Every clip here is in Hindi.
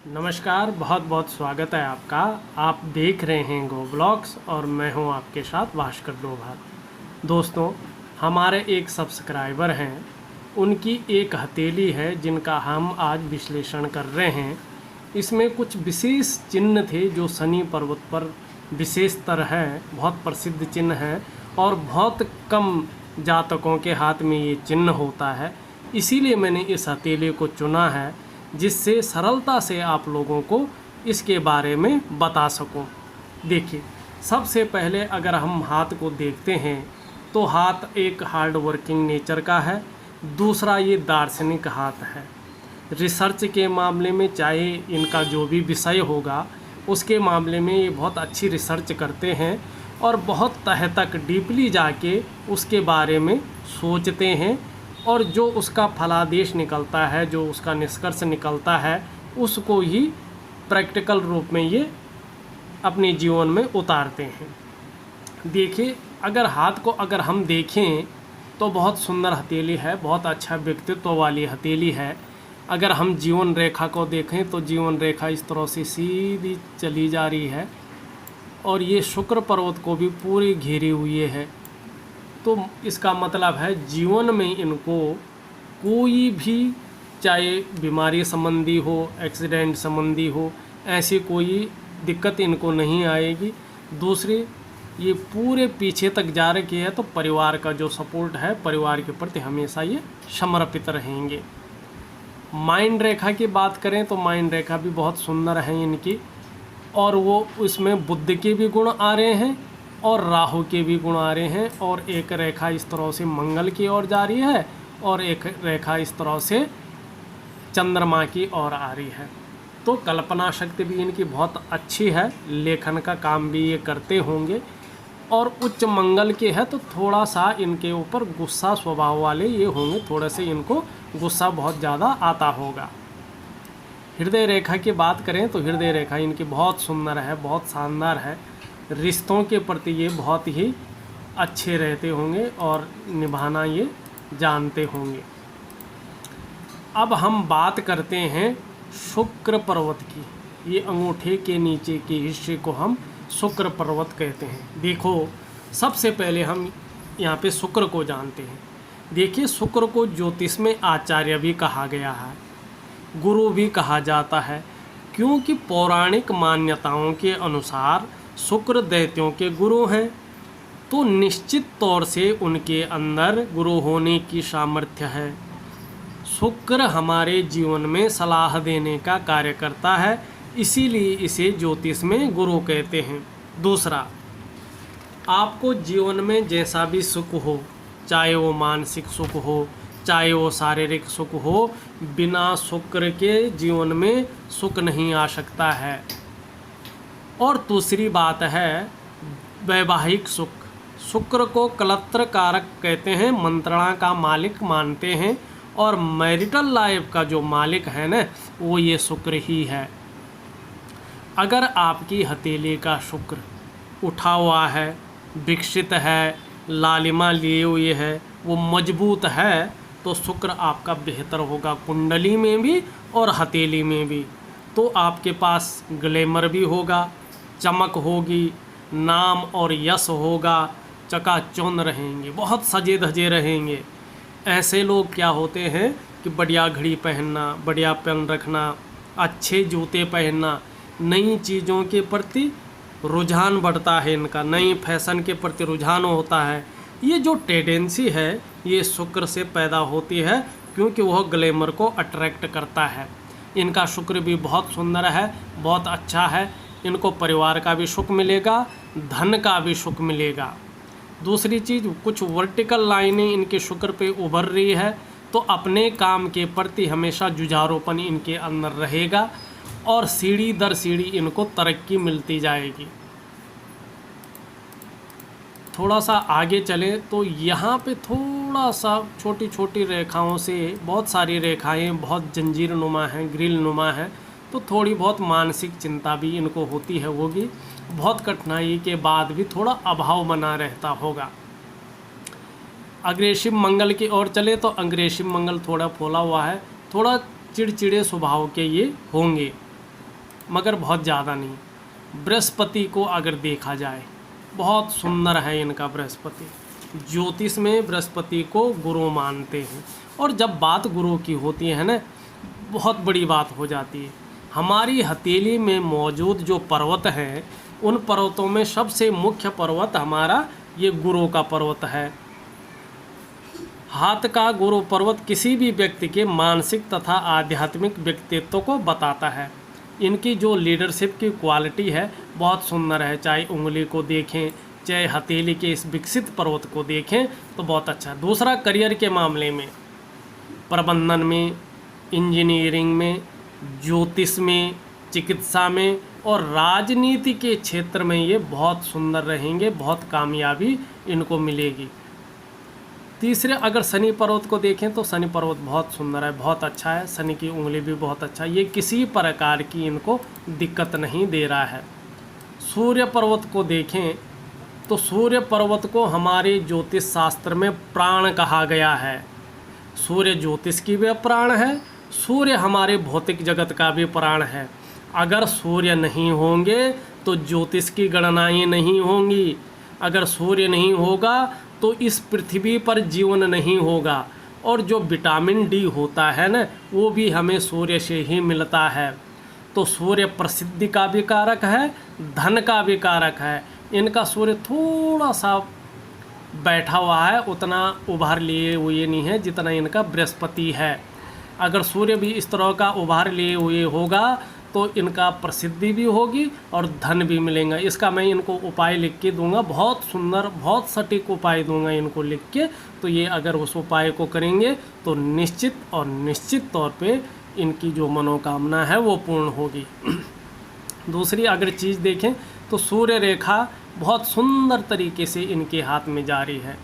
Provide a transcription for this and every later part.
नमस्कार, बहुत बहुत स्वागत है आपका। आप देख रहे हैं गो ब्लॉग्स और मैं हूं आपके साथ भास्कर डोभाल। दोस्तों, हमारे एक सब्सक्राइबर हैं, उनकी एक हथेली है जिनका हम आज विश्लेषण कर रहे हैं। इसमें कुछ विशेष चिन्ह थे जो शनि पर्वत पर विशेषतर है, बहुत प्रसिद्ध चिन्ह हैं और बहुत कम जातकों के हाथ में ये चिन्ह होता है। इसीलिए मैंने इस हथेली को चुना है जिससे सरलता से आप लोगों को इसके बारे में बता सकूं। देखिए, सबसे पहले अगर हम हाथ को देखते हैं तो हाथ एक हार्ड वर्किंग नेचर का है। दूसरा, ये दार्शनिक हाथ है। रिसर्च के मामले में चाहे इनका जो भी विषय होगा उसके मामले में ये बहुत अच्छी रिसर्च करते हैं और बहुत तह तक डीपली जाके उसके बारे में सोचते हैं और जो उसका फलादेश निकलता है, जो उसका निष्कर्ष निकलता है, उसको ही प्रैक्टिकल रूप में ये अपने जीवन में उतारते हैं। देखिए, अगर हाथ को अगर हम देखें तो बहुत सुंदर हथेली है, बहुत अच्छा व्यक्तित्व वाली हथेली है। अगर हम जीवन रेखा को देखें तो जीवन रेखा इस तरह से सीधी चली जा रही है और ये शुक्र पर्वत को भी पूरी घेरी हुई है। तो इसका मतलब है जीवन में इनको कोई भी, चाहे बीमारी संबंधी हो, एक्सीडेंट संबंधी हो, ऐसी कोई दिक्कत इनको नहीं आएगी। दूसरी, ये पूरे पीछे तक जा रखे है तो परिवार का जो सपोर्ट है, परिवार के प्रति हमेशा ये समर्पित रहेंगे। माइंड रेखा की बात करें तो माइंड रेखा भी बहुत सुंदर है इनकी और वो उसमें बुध के भी गुण आ रहे हैं और राहु के भी गुण आ रहे हैं और एक रेखा इस तरह से मंगल की ओर जा रही है और एक रेखा इस तरह से चंद्रमा की ओर आ रही है। तो कल्पना शक्ति भी इनकी बहुत अच्छी है, लेखन का काम भी ये करते होंगे और उच्च मंगल के है तो थोड़ा सा इनके ऊपर गुस्सा स्वभाव वाले ये होंगे, थोड़े से इनको गुस्सा बहुत ज़्यादा आता होगा। हृदय रेखा की बात करें तो हृदय रेखा इनकी बहुत सुंदर है, बहुत शानदार है। रिश्तों के प्रति ये बहुत ही अच्छे रहते होंगे और निभाना ये जानते होंगे। अब हम बात करते हैं शुक्र पर्वत की। ये अंगूठे के नीचे के हिस्से को हम शुक्र पर्वत कहते हैं। देखो, सबसे पहले हम यहाँ पे शुक्र को जानते हैं। देखिए, शुक्र को ज्योतिष में आचार्य भी कहा गया है, गुरु भी कहा जाता है, क्योंकि पौराणिक मान्यताओं के अनुसार शुक्र दैत्यों के गुरु हैं। तो निश्चित तौर से उनके अंदर गुरु होने की सामर्थ्य है। शुक्र हमारे जीवन में सलाह देने का कार्य करता है, इसीलिए इसे ज्योतिष में गुरु कहते हैं। दूसरा, आपको जीवन में जैसा भी सुख हो, चाहे वो मानसिक सुख हो, चाहे वो शारीरिक सुख हो, बिना शुक्र के जीवन में सुख नहीं आ सकता है। और दूसरी बात है वैवाहिक सुख। शुक्र को कलत्र कारक कहते हैं, मंत्रणा का मालिक मानते हैं और मैरिटल लाइफ का जो मालिक है ना, वो ये शुक्र ही है। अगर आपकी हथेली का शुक्र उठा हुआ है, विकसित है, लालिमा लिए हुए है, वो मजबूत है, तो शुक्र आपका बेहतर होगा कुंडली में भी और हथेली में भी। तो आपके पास ग्लैमर भी होगा, चमक होगी, नाम और यश होगा, चकाचौंध रहेंगे, बहुत सजे धजे रहेंगे। ऐसे लोग क्या होते हैं कि बढ़िया घड़ी पहनना, बढ़िया पेन रखना, अच्छे जूते पहनना, नई चीज़ों के प्रति रुझान बढ़ता है इनका, नई फैशन के प्रति रुझान होता है। ये जो टेंडेंसी है ये शुक्र से पैदा होती है, क्योंकि वह ग्लैमर को अट्रैक्ट करता है। इनका शुक्र भी बहुत सुंदर है, बहुत अच्छा है। इनको परिवार का भी सुख मिलेगा, धन का भी सुख मिलेगा। दूसरी चीज़, कुछ वर्टिकल लाइनें इनके शुक्र पे उभर रही है, तो अपने काम के प्रति हमेशा जुझारूपन इनके अंदर रहेगा और सीढ़ी दर सीढ़ी इनको तरक्की मिलती जाएगी। थोड़ा सा आगे चलें तो यहाँ पे थोड़ा सा छोटी छोटी रेखाओं से, बहुत सारी रेखाएं बहुत जंजीर नुमा हैं, ग्रिल नुमा हैं, तो थोड़ी बहुत मानसिक चिंता भी इनको होती है, होगी। बहुत कठिनाई के बाद भी थोड़ा अभाव बना रहता होगा। अग्रेसिव मंगल की ओर चले तो अग्रेसिव मंगल थोड़ा फूला हुआ है, थोड़ा चिड़चिड़े स्वभाव के ये होंगे। मगर बहुत ज़्यादा नहीं। बृहस्पति को अगर देखा जाए, बहुत सुंदर है इनका बृहस्पति। ज्योतिष में बृहस्पति को गुरु मानते हैं, और जब बात गुरु की होती है ना, बहुत बड़ी बात हो जाती है। हमारी हथेली में मौजूद जो पर्वत हैं, उन पर्वतों में सबसे मुख्य पर्वत हमारा ये गुरु का पर्वत है। हाथ का गुरु पर्वत किसी भी व्यक्ति के मानसिक तथा आध्यात्मिक व्यक्तित्व को बताता है। इनकी जो लीडरशिप की क्वालिटी है बहुत सुंदर है। चाहे उंगली को देखें, चाहे हथेली के इस विकसित पर्वत को देखें तो बहुत अच्छा है। दूसरा, करियर के मामले में, प्रबंधन में, इंजीनियरिंग में, ज्योतिष में, चिकित्सा में और राजनीति के क्षेत्र में ये बहुत सुंदर रहेंगे, बहुत कामयाबी इनको मिलेगी। तीसरे, अगर शनि पर्वत को देखें तो शनि पर्वत बहुत सुंदर है, बहुत अच्छा है। शनि की उंगली भी बहुत अच्छा है, ये किसी प्रकार की इनको दिक्कत नहीं दे रहा है। सूर्य पर्वत को देखें तो सूर्य पर्वत को हमारे ज्योतिष शास्त्र में प्राण कहा गया है। सूर्य ज्योतिष की भी प्राण है, सूर्य हमारे भौतिक जगत का भी प्राण है। अगर सूर्य नहीं होंगे तो ज्योतिष की गणनाएं नहीं होंगी। अगर सूर्य नहीं होगा तो इस पृथ्वी पर जीवन नहीं होगा। और जो विटामिन डी होता है ना, वो भी हमें सूर्य से ही मिलता है। तो सूर्य प्रसिद्धि का भी कारक है, धन का भी कारक है। इनका सूर्य थोड़ा सा बैठा हुआ है, उतना उभार लिए हुए नहीं है जितना इनका बृहस्पति है। अगर सूर्य भी इस तरह का उभार लिए हुए होगा तो इनका प्रसिद्धि भी होगी और धन भी मिलेगा। इसका मैं इनको उपाय लिख के दूंगा, बहुत सुंदर, बहुत सटीक उपाय दूंगा इनको लिख के। तो ये अगर उस उपाय को करेंगे तो निश्चित और निश्चित तौर पे इनकी जो मनोकामना है वो पूर्ण होगी। दूसरी अगर चीज़ देखें तो सूर्य रेखा बहुत सुंदर तरीके से इनके हाथ में जारी है।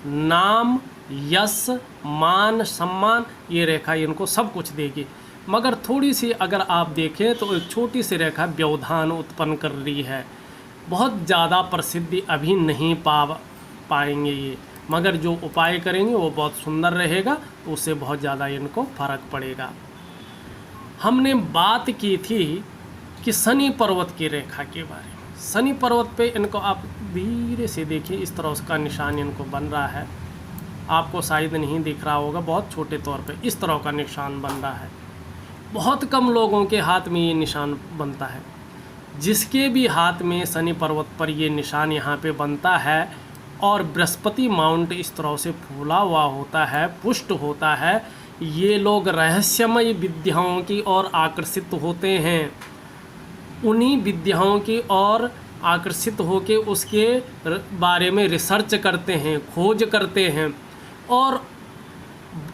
नाम, यश, मान, सम्मान, ये रेखा इनको सब कुछ देगी। मगर थोड़ी सी अगर आप देखें तो एक छोटी सी रेखा व्यवधान उत्पन्न कर रही है। बहुत ज़्यादा प्रसिद्धि अभी नहीं पाएंगे ये, मगर जो उपाय करेंगे वो बहुत सुंदर रहेगा, तो उससे बहुत ज़्यादा इनको फर्क पड़ेगा। हमने बात की थी कि शनि पर्वत की रेखा के बारे में। शनि पर्वत पे इनको आप धीरे से देखिए, इस तरह उसका निशान इनको बन रहा है। आपको शायद नहीं दिख रहा होगा, बहुत छोटे तौर पे इस तरह का निशान बन रहा है। बहुत कम लोगों के हाथ में ये निशान बनता है। जिसके भी हाथ में शनि पर्वत पर ये निशान यहाँ पे बनता है और बृहस्पति माउंट इस तरह से फूला हुआ होता है, पुष्ट होता है, ये लोग रहस्यमय विद्याओं की ओर आकर्षित होते हैं। उन्हीं विद्याओं की ओर आकर्षित होकर उसके बारे में रिसर्च करते हैं, खोज करते हैं और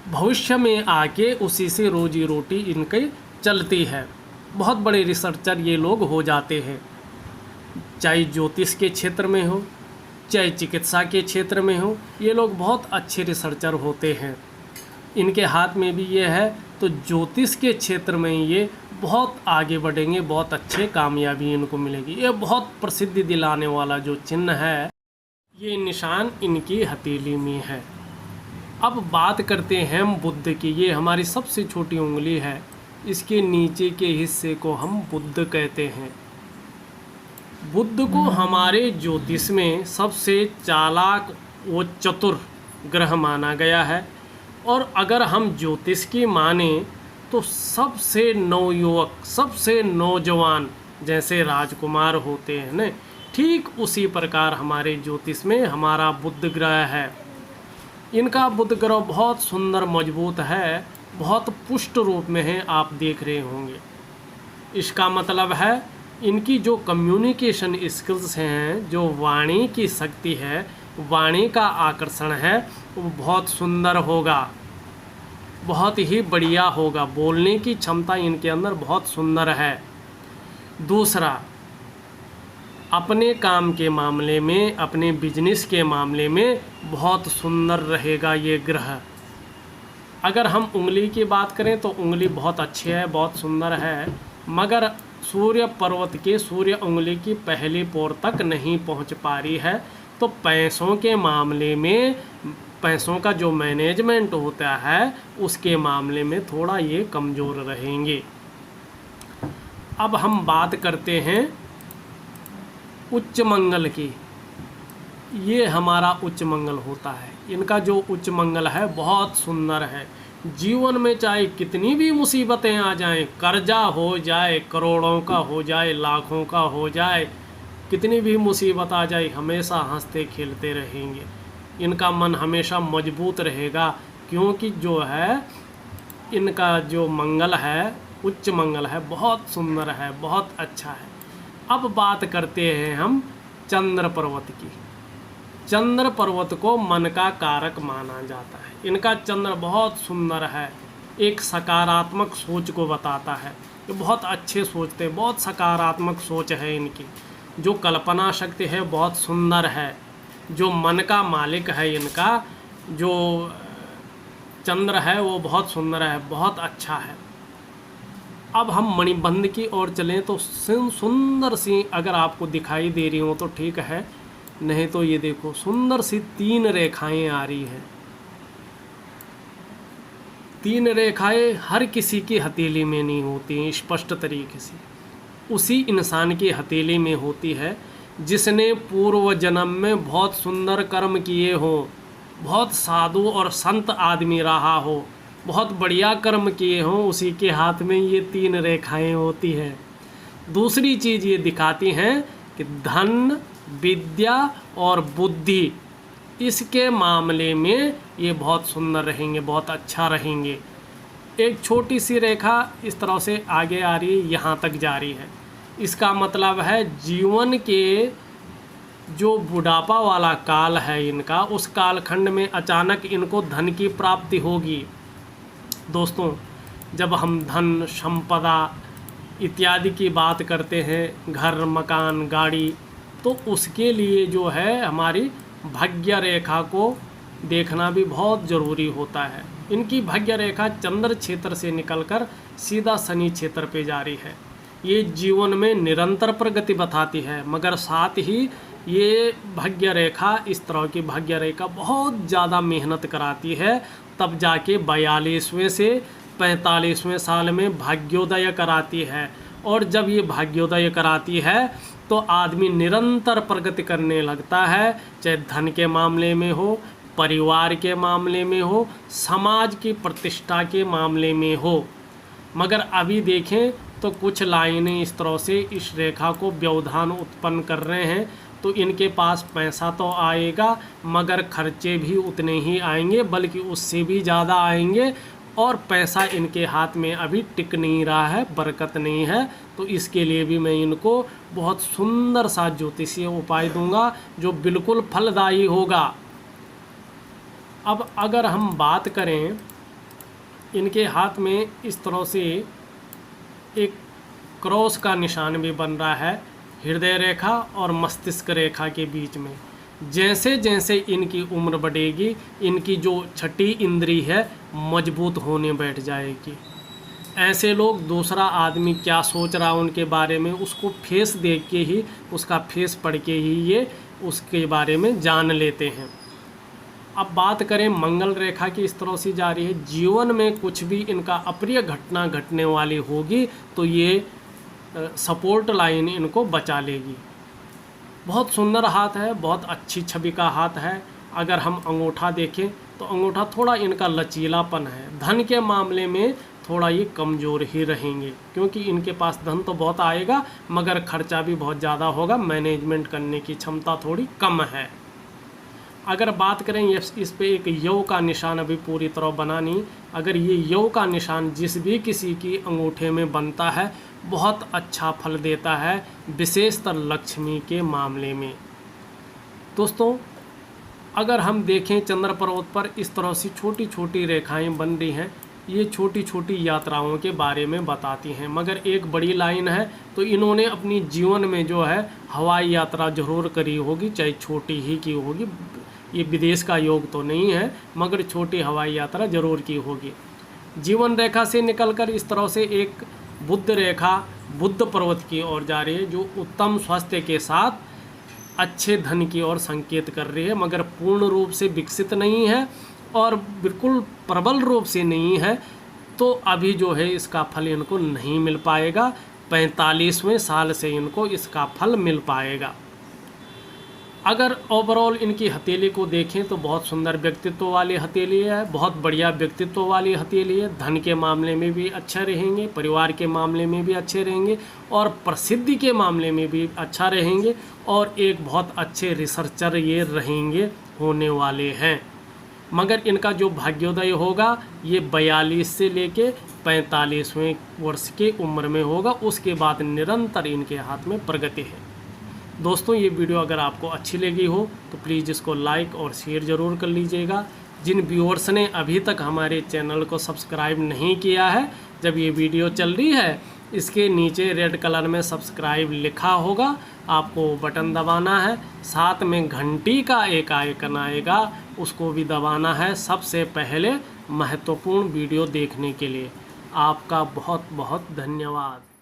भविष्य में आके उसी से रोजी रोटी इनकी चलती है। बहुत बड़े रिसर्चर ये लोग हो जाते हैं, चाहे ज्योतिष के क्षेत्र में हो, चाहे चिकित्सा के क्षेत्र में हो, ये लोग बहुत अच्छे रिसर्चर होते हैं। इनके हाथ में भी ये है, तो ज्योतिष के क्षेत्र में ये बहुत आगे बढ़ेंगे, बहुत अच्छे कामयाबी इनको मिलेगी। ये बहुत प्रसिद्धि दिलाने वाला जो चिन्ह है, ये निशान इनकी हथेली में है। अब बात करते हैं हम बुध की। ये हमारी सबसे छोटी उंगली है, इसके नीचे के हिस्से को हम बुध कहते हैं। बुध को हमारे ज्योतिष में सबसे चालाक व चतुर ग्रह माना गया है। और अगर हम ज्योतिष की माने तो सबसे नवयुवक, सबसे नौजवान जैसे राजकुमार होते हैं न, ठीक उसी प्रकार हमारे ज्योतिष में हमारा बुध ग्रह है। इनका बुध ग्रह बहुत सुंदर, मजबूत है, बहुत पुष्ट रूप में है, आप देख रहे होंगे। इसका मतलब है इनकी जो कम्युनिकेशन स्किल्स हैं, जो वाणी की शक्ति है, वाणी का आकर्षण है, वो बहुत सुंदर होगा, बहुत ही बढ़िया होगा। बोलने की क्षमता इनके अंदर बहुत सुंदर है। दूसरा, अपने काम के मामले में, अपने बिजनेस के मामले में बहुत सुंदर रहेगा ये ग्रह। अगर हम उंगली की बात करें तो उंगली बहुत अच्छी है, बहुत सुंदर है, मगर सूर्य पर्वत के सूर्य उंगली की पहली पोर तक नहीं पहुंच पा रही है। तो पैसों के मामले में, पैसों का जो मैनेजमेंट होता है उसके मामले में थोड़ा ये कमज़ोर रहेंगे। अब हम बात करते हैं उच्च मंगल की। ये हमारा उच्च मंगल होता है। इनका जो उच्च मंगल है बहुत सुंदर है। जीवन में चाहे कितनी भी मुसीबतें आ जाएं, कर्जा हो जाए, करोड़ों का हो जाए, लाखों का हो जाए, कितनी भी मुसीबत आ जाए, हमेशा हंसते खेलते रहेंगे। इनका मन हमेशा मजबूत रहेगा, क्योंकि जो है इनका जो मंगल है, उच्च मंगल है, बहुत सुंदर है, बहुत अच्छा है। अब बात करते हैं हम चंद्र पर्वत की। चंद्र पर्वत को मन का कारक माना जाता है। इनका चंद्र बहुत सुंदर है, एक सकारात्मक सोच को बताता है। ये बहुत अच्छे सोचते हैं, बहुत सकारात्मक सोच है इनकी। जो कल्पना शक्ति है बहुत सुंदर है। जो मन का मालिक है इनका जो चंद्र है वो बहुत सुंदर है, बहुत अच्छा है। अब हम मणिबंध की ओर चलें तो सुंदर सी अगर आपको दिखाई दे रही हो तो ठीक है, नहीं तो ये देखो सुंदर सी 3 रेखाएं आ रही हैं। 3 रेखाएं हर किसी की हथेली में नहीं होती हैं स्पष्ट तरीके से, उसी इंसान की हथेली में होती है जिसने पूर्व जन्म में बहुत सुंदर कर्म किए हो, बहुत साधु और संत आदमी रहा हो, बहुत बढ़िया कर्म किए हों, उसी के हाथ में ये 3 रेखाएं होती हैं। दूसरी चीज़ ये दिखाती हैं कि धन, विद्या और बुद्धि, इसके मामले में ये बहुत सुंदर रहेंगे, बहुत अच्छा रहेंगे। एक छोटी सी रेखा इस तरह से आगे आ रही है, यहाँ तक जा रही है। इसका मतलब है जीवन के जो बुढ़ापा वाला काल है इनका, उस कालखंड में अचानक इनको धन की प्राप्ति होगी। दोस्तों, जब हम धन, संपदा इत्यादि की बात करते हैं, घर, मकान, गाड़ी, तो उसके लिए जो है हमारी भाग्य रेखा को देखना भी बहुत ज़रूरी होता है। इनकी भाग्य रेखा चंद्र क्षेत्र से निकलकर सीधा शनि क्षेत्र पे जा रही है। ये जीवन में निरंतर प्रगति बताती है, मगर साथ ही ये भाग्य रेखा, इस तरह की भाग्य रेखा बहुत ज़्यादा मेहनत कराती है, तब जाके 42वें से 45वें साल में भाग्योदय कराती है। और जब ये भाग्योदय कराती है तो आदमी निरंतर प्रगति करने लगता है, चाहे धन के मामले में हो, परिवार के मामले में हो, समाज की प्रतिष्ठा के मामले में हो। मगर अभी देखें तो कुछ लाइनें इस तरह से इस रेखा को व्यवधान उत्पन्न कर रहे हैं, तो इनके पास पैसा तो आएगा मगर खर्चे भी उतने ही आएंगे, बल्कि उससे भी ज़्यादा आएंगे। और पैसा इनके हाथ में अभी टिक नहीं रहा है, बरकत नहीं है। तो इसके लिए भी मैं इनको बहुत सुंदर सा ज्योतिषीय उपाय दूंगा जो बिल्कुल फलदायी होगा। अब अगर हम बात करें, इनके हाथ में इस तरह से एक क्रॉस का निशान भी बन रहा है हृदय रेखा और मस्तिष्क रेखा के बीच में। जैसे जैसे इनकी उम्र बढ़ेगी, इनकी जो छठी इंद्री है मजबूत होने बैठ जाएगी। ऐसे लोग दूसरा आदमी क्या सोच रहा है उनके बारे में, उसको फेस देख के ही, उसका फेस पढ़ के ही ये उसके बारे में जान लेते हैं। अब बात करें मंगल रेखा की, इस तरह से जा रही है। जीवन में कुछ भी इनका अप्रिय घटना घटने वाली होगी तो ये सपोर्ट लाइन इनको बचा लेगी। बहुत सुंदर हाथ है, बहुत अच्छी छवि का हाथ है। अगर हम अंगूठा देखें तो अंगूठा थोड़ा इनका लचीलापन है। धन के मामले में थोड़ा ये कमज़ोर ही रहेंगे, क्योंकि इनके पास धन तो बहुत आएगा मगर खर्चा भी बहुत ज़्यादा होगा, मैनेजमेंट करने की क्षमता थोड़ी कम है। अगर बात करें इस पे एक यव का निशान अभी पूरी तरह बना नहीं, अगर ये यव का निशान जिस भी किसी की अंगूठे में बनता है बहुत अच्छा फल देता है, विशेषतर लक्ष्मी के मामले में। दोस्तों, अगर हम देखें चंद्र पर्वत पर इस तरह से छोटी छोटी रेखाएं बन रही हैं, ये छोटी छोटी यात्राओं के बारे में बताती हैं। मगर एक बड़ी लाइन है, तो इन्होंने अपनी जीवन में जो है हवाई यात्रा जरूर करी होगी, चाहे छोटी ही की होगी। ये विदेश का योग तो नहीं है, मगर छोटी हवाई यात्रा जरूर की होगी। जीवन रेखा से निकलकर इस तरह से एक बुद्ध रेखा बुद्ध पर्वत की ओर जा रही है, जो उत्तम स्वास्थ्य के साथ अच्छे धन की ओर संकेत कर रही है, मगर पूर्ण रूप से विकसित नहीं है और बिल्कुल प्रबल रूप से नहीं है। तो अभी जो है इसका फल इनको नहीं मिल पाएगा। 45वें साल से इनको इसका फल मिल पाएगा। अगर ओवरऑल इनकी हथेली को देखें तो बहुत सुंदर व्यक्तित्व वाली हथेली है, बहुत बढ़िया व्यक्तित्व वाली हथेली है। धन के मामले में भी अच्छे रहेंगे, परिवार के मामले में भी अच्छे रहेंगे और प्रसिद्धि के मामले में भी अच्छा रहेंगे और एक बहुत अच्छे रिसर्चर ये रहेंगे होने वाले हैं। मगर इनका जो भाग्योदय होगा ये 42 से लेके 45वें वर्ष के उम्र में होगा, उसके बाद निरंतर इनके हाथ में प्रगति है। दोस्तों ये वीडियो अगर आपको अच्छी लगी हो तो प्लीज़ इसको लाइक और शेयर ज़रूर कर लीजिएगा। जिन व्यूअर्स ने अभी तक हमारे चैनल को सब्सक्राइब नहीं किया है, जब ये वीडियो चल रही है इसके नीचे रेड कलर में सब्सक्राइब लिखा होगा, आपको बटन दबाना है। साथ में घंटी का एक आइकन आएगा, उसको भी दबाना है सबसे पहले महत्वपूर्ण वीडियो देखने के लिए। आपका बहुत बहुत धन्यवाद।